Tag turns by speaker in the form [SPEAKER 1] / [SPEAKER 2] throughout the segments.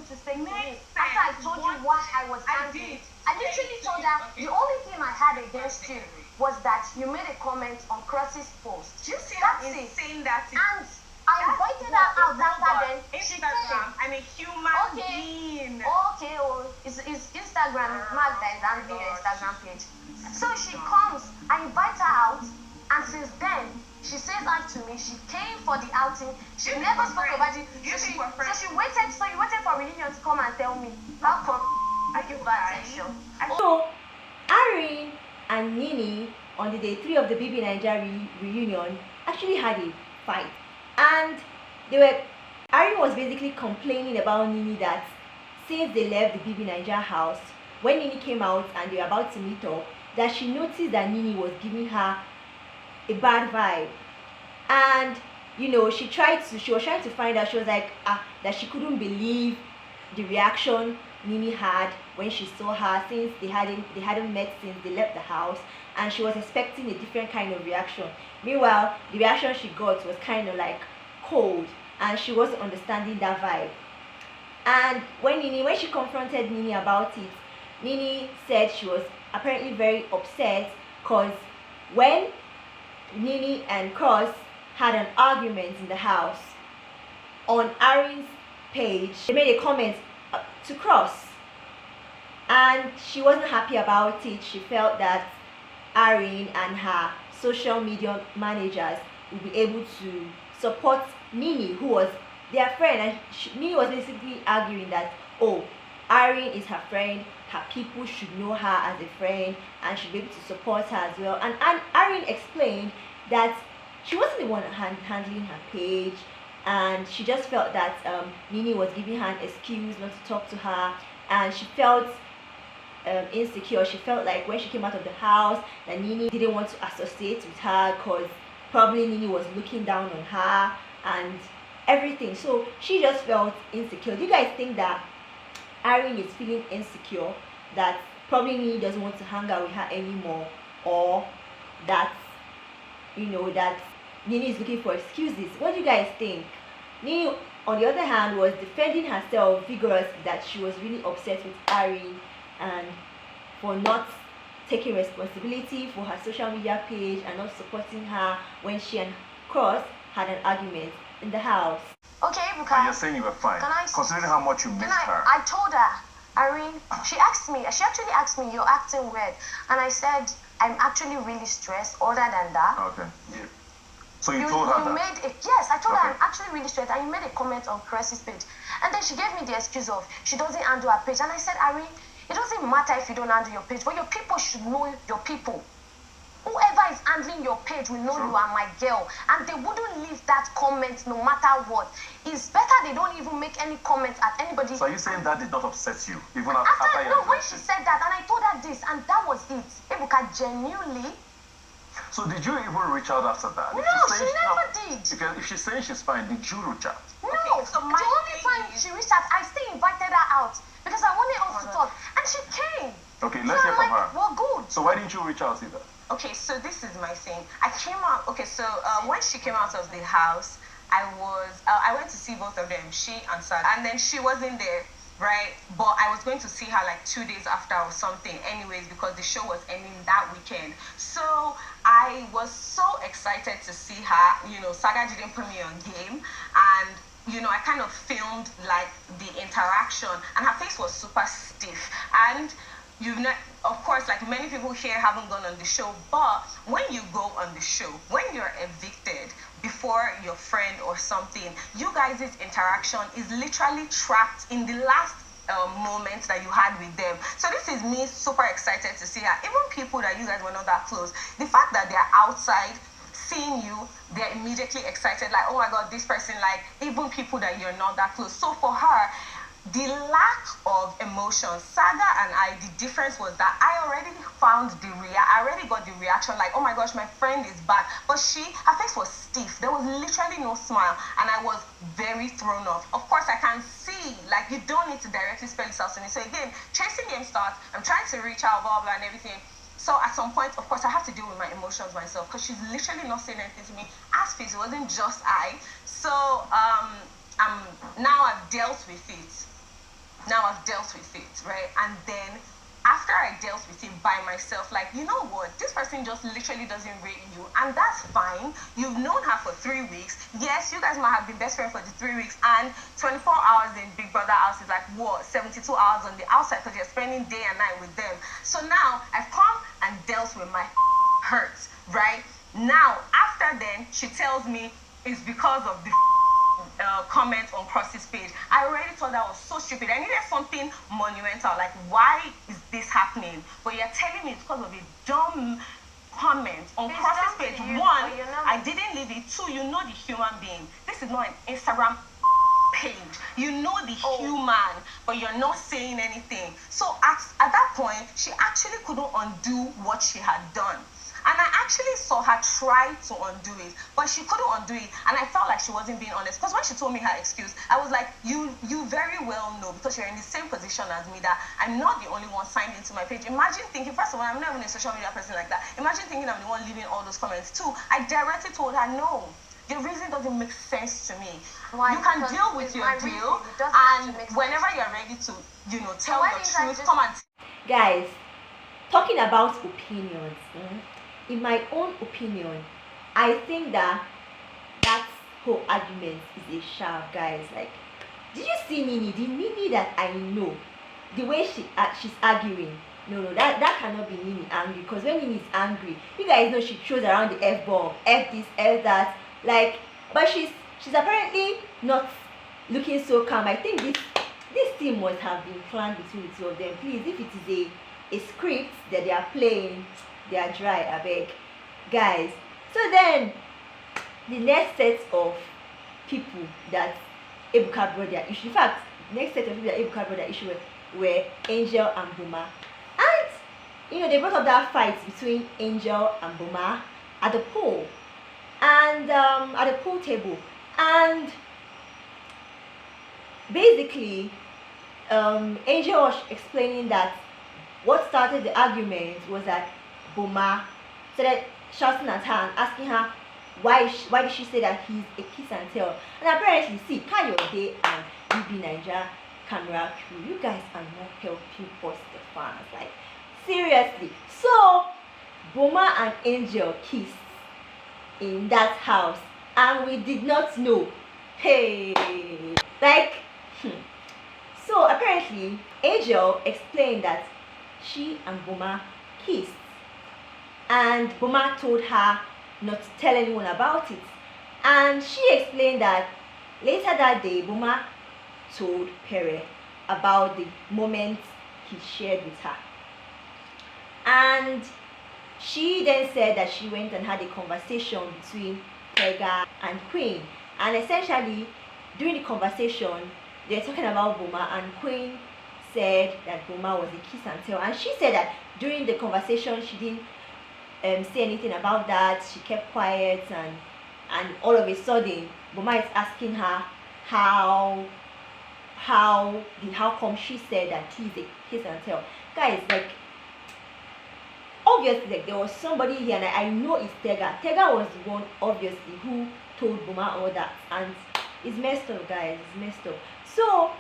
[SPEAKER 1] to say to me after I told you why I was angry? I literally told her the only thing I had against you was that you made a comment on Cross's post.
[SPEAKER 2] Do you see
[SPEAKER 1] That's
[SPEAKER 2] how
[SPEAKER 1] it.
[SPEAKER 2] insane that is?
[SPEAKER 1] And I invited her out after then. She came.
[SPEAKER 2] I'm a human being.
[SPEAKER 1] Okay, it's Instagram marked that is handling your Instagram page. So she comes, I invite her out, and since then she says hi to me. She came for the outing. She never spoke about it. So you waited for reunion to come and tell me. How come? Are you bad sexual?
[SPEAKER 3] So Arin and Nini on the day 3 of the BBNaija reunion actually had a fight, and Arin was basically complaining about Nini that since they left the BBNaija house, when Nini came out and they were about to meet up, that she noticed that Nini was giving her a bad vibe. And she was trying to find out. She was like that she couldn't believe the reaction Nini had when she saw her, since they hadn't met since they left the house, and she was expecting a different kind of reaction. Meanwhile, the reaction she got was kind of like cold, and she wasn't understanding that vibe. And when she confronted Nini about it, Nini said she was apparently very upset because when Nini and Cross had an argument in the house, on Arin's page they made a comment to Cross, and she wasn't happy about it. She felt that Arin and her social media managers would be able to support Nini, who was their friend, and Nini was basically arguing that Arin is her friend, her people should know her as a friend and should be able to support her as well. And Arin explained that she wasn't the one handling her page, and she just felt that Nini was giving her an excuse not to talk to her, and she felt insecure. She felt like when she came out of the house that Nini didn't want to associate with her because probably Nini was looking down on her and everything. So she just felt insecure. Do you guys think that Arin is feeling insecure, that probably Nini doesn't want to hang out with her anymore, or that that Nini is looking for excuses? What do you guys think? Nini, on the other hand, was defending herself vigorously, that she was really upset with Arin and for not taking responsibility for her social media page and not supporting her when she and Cross had an argument in the house.
[SPEAKER 1] Okay, because
[SPEAKER 4] and you're saying you were fine, considering how much you missed her.
[SPEAKER 1] I told her, Arin, she actually asked me, you're acting weird. And I said, I'm actually really stressed, other than that.
[SPEAKER 4] Okay. Yeah. So you told her that?
[SPEAKER 1] Yes, I told her I'm actually really stressed, and you made a comment on Chris's page. And then she gave me the excuse of she doesn't handle her page. And I said, Arin, it doesn't matter if you don't handle your page, but your people should know your people. Whoever is handling your page will know you are my girl, and they wouldn't leave that comment no matter what. It's better they don't even make any comments at anybody.
[SPEAKER 4] So are you saying that did not upset you, even after you?
[SPEAKER 1] No, when she said that, and I told her this, and that was it. Ebuka genuinely.
[SPEAKER 4] So did you even reach out after that?
[SPEAKER 1] No, she never did.
[SPEAKER 4] If she's saying she's fine, did you reach out?
[SPEAKER 1] No, so the only time she reached out, I still invited her out because I wanted us to talk, and she came.
[SPEAKER 4] Okay, let's hear from her.
[SPEAKER 1] Well, good.
[SPEAKER 4] So why didn't you reach out either?
[SPEAKER 2] Okay, so this is my thing. I came out. Okay, so when she came out of the house, I went to see both of them, she and Sad, and then she wasn't there, right? But I was going to see her like 2 days after or something, anyways, because the show was ending that weekend. So I was so excited to see her. Saga didn't put me on game, and I kind of filmed like the interaction, and her face was super stiff. And of course, like many people here haven't gone on the show, but when you go on the show, when you're evicted before your friend or something, you guys' interaction is literally trapped in the last moment that you had with them. So this is me super excited to see her. Even people that you guys were not that close, the fact that they're outside seeing you, they're immediately excited, like, oh my god, this person, like even people that you're not that close. So for her, the lack of emotion, Saga and I, the difference was that I already got the reaction, like, oh my gosh, my friend is back. But her face was stiff. There was literally no smile, and I was very thrown off. Of course, I can see, like, you don't need to directly spell this out to me. So again, chasing game starts. I'm trying to reach out, blah, blah, and everything. So at some point, of course, I have to deal with my emotions myself, because she's literally not saying anything to me. As it wasn't just I. So now I've dealt with it. now I've dealt with it, right? And then after I dealt with it by myself, like, you know what, this person just literally doesn't rate you, and that's fine. You've known her for 3 weeks. Yes, you guys might have been best friends for the 3 weeks, and 24 hours in Big Brother house is like, what, 72 hours on the outside, because you're spending day and night with them. So now I've come and dealt with my hurts, right? Now, after then, she tells me it's because of the comment on Cross's page. I already thought that was so stupid. I needed something monumental, like, why is this happening? But you're telling me it's because of a dumb comment on Cross's page. One, I didn't leave it. Two, you know the human being. This is not an Instagram page. You know the human, but you're not saying anything. So at that point, she actually couldn't undo what she had done. And I actually saw her try to undo it, but she couldn't undo it. And I felt like she wasn't being honest. Because when she told me her excuse, I was like, you very well know, because you're in the same position as me, that I'm not the only one signed into my page. Imagine thinking, first of all, I'm not even a social media person like that. Imagine thinking I'm the one leaving all those comments. Two, I directly told her, no, your reason doesn't make sense to me.
[SPEAKER 1] Why?
[SPEAKER 2] You can
[SPEAKER 1] Because
[SPEAKER 2] deal with your
[SPEAKER 1] my
[SPEAKER 2] deal,
[SPEAKER 1] reason, it doesn't have
[SPEAKER 2] and
[SPEAKER 1] to make
[SPEAKER 2] whenever
[SPEAKER 1] sense.
[SPEAKER 2] you're ready to, tell
[SPEAKER 1] why
[SPEAKER 2] the
[SPEAKER 1] didn't I
[SPEAKER 2] truth,
[SPEAKER 1] just-
[SPEAKER 2] come and
[SPEAKER 3] Guys, talking about opinions, in my own opinion, I think that whole argument is a sharp, guys. Like, did you see Nini? The Nini that I know, the way she's arguing. No, that cannot be Nini angry, because when Nini is angry, you guys know she throws around the F-bomb, F this, F that. Like, but she's apparently not looking so calm. I think this thing must have been planned between the two of them. Please, if it is a script that they are playing, they are dry, I beg. Guys, so then the next set of people that Ebuka brought their issue, in fact, next set of people that Ebuka brought their issue were Angel and Boma. And they brought up that fight between Angel and Boma at the pool, and at the pool table. And basically, Angel was explaining that what started the argument was that Boma started shouting at her and asking her why did she say that he's a kiss and tell. And apparently, see, Kayode and BBNaija camera crew, you guys are not helping us, the fans. Like, seriously. So Boma and Angel kissed in that house, and we did not know. Hey, like, so apparently Angel explained that she and Boma kissed, and Boma told her not to tell anyone about it. And she explained that later that day, Boma told Pere about the moment he shared with her. And she then said that she went and had a conversation between Pega and Queen. And essentially, during the conversation, they're talking about Boma, and Queen said that Boma was a kiss and tell. And she said that during the conversation, she didn't say anything about that. She kept quiet, and all of a sudden Boma is asking her how come she said that he's a kiss and tell. Guys, like, obviously, like, there was somebody here, and I know it's Tega. Tega was the one, obviously, who told Boma all that, and it's messed up, guys. It's messed up. So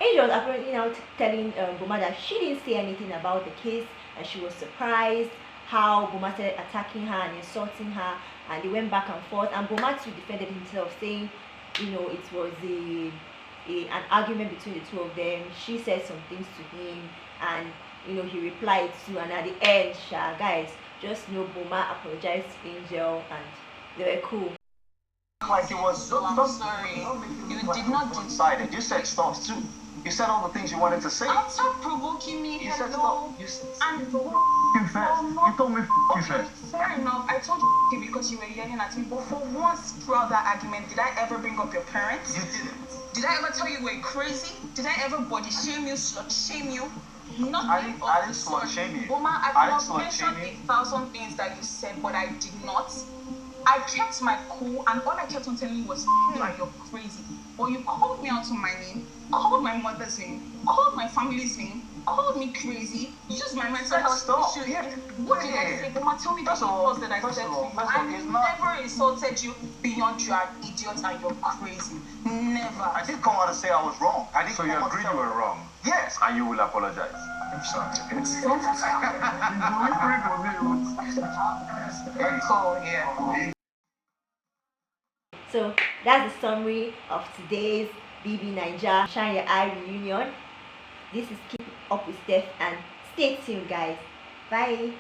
[SPEAKER 3] Angel was apparently now telling Boma that she didn't say anything about the case, and she was surprised how Boma started attacking her and insulting her, and they went back and forth. And Boma too defended himself, saying, it was an argument between the two of them. She said some things to him, and he replied to, and at the end, guys, just know Boma apologized to Angel, and they were cool.
[SPEAKER 4] Like, it was.
[SPEAKER 2] I'm sorry.
[SPEAKER 4] You did not one-sided. You said stuff too. You said all the things you wanted to say.
[SPEAKER 2] Stop provoking me.
[SPEAKER 4] You said
[SPEAKER 2] Hello.
[SPEAKER 4] stuff. You said
[SPEAKER 2] And
[SPEAKER 4] you first. You told me you
[SPEAKER 2] okay,
[SPEAKER 4] first.
[SPEAKER 2] fair enough. I told you because you were yelling at me. But for once throughout that argument, did I ever bring up your parents?
[SPEAKER 4] You didn't.
[SPEAKER 2] Did I ever tell you you were crazy? Did I ever body shame you, slut shame you?
[SPEAKER 4] I didn't slut shame you.
[SPEAKER 2] Boma, I
[SPEAKER 4] I
[SPEAKER 2] could
[SPEAKER 4] didn't
[SPEAKER 2] have
[SPEAKER 4] slut shame
[SPEAKER 2] mentioned
[SPEAKER 4] you.
[SPEAKER 2] 1,000 things that you said, but I did not. I kept my cool, and all I kept on telling you was, like, you're crazy. But you called me out to my name, called my mother's name, called my family's name, called me crazy, used my mental health
[SPEAKER 4] Stop.
[SPEAKER 2] issues.
[SPEAKER 4] Yeah.
[SPEAKER 2] What did I say? Boma, tell me the
[SPEAKER 4] First of all,
[SPEAKER 2] things that I said to you.
[SPEAKER 4] it's
[SPEAKER 2] I
[SPEAKER 4] not.
[SPEAKER 2] never insulted you.
[SPEAKER 5] beyond you are an idiot and you're crazy. Never.
[SPEAKER 4] I did come out and say I was wrong. I didn't
[SPEAKER 6] So you
[SPEAKER 4] come out
[SPEAKER 6] agreed
[SPEAKER 4] and
[SPEAKER 6] you
[SPEAKER 4] say-
[SPEAKER 6] were wrong,
[SPEAKER 4] Yes.
[SPEAKER 6] and you will apologize.
[SPEAKER 4] I'm sorry. It's
[SPEAKER 5] Cool, yeah.
[SPEAKER 3] So that's the summary of today's BBNaija Shine Your Eye reunion. This is Keep Up with Steph, and stay tuned, guys. Bye.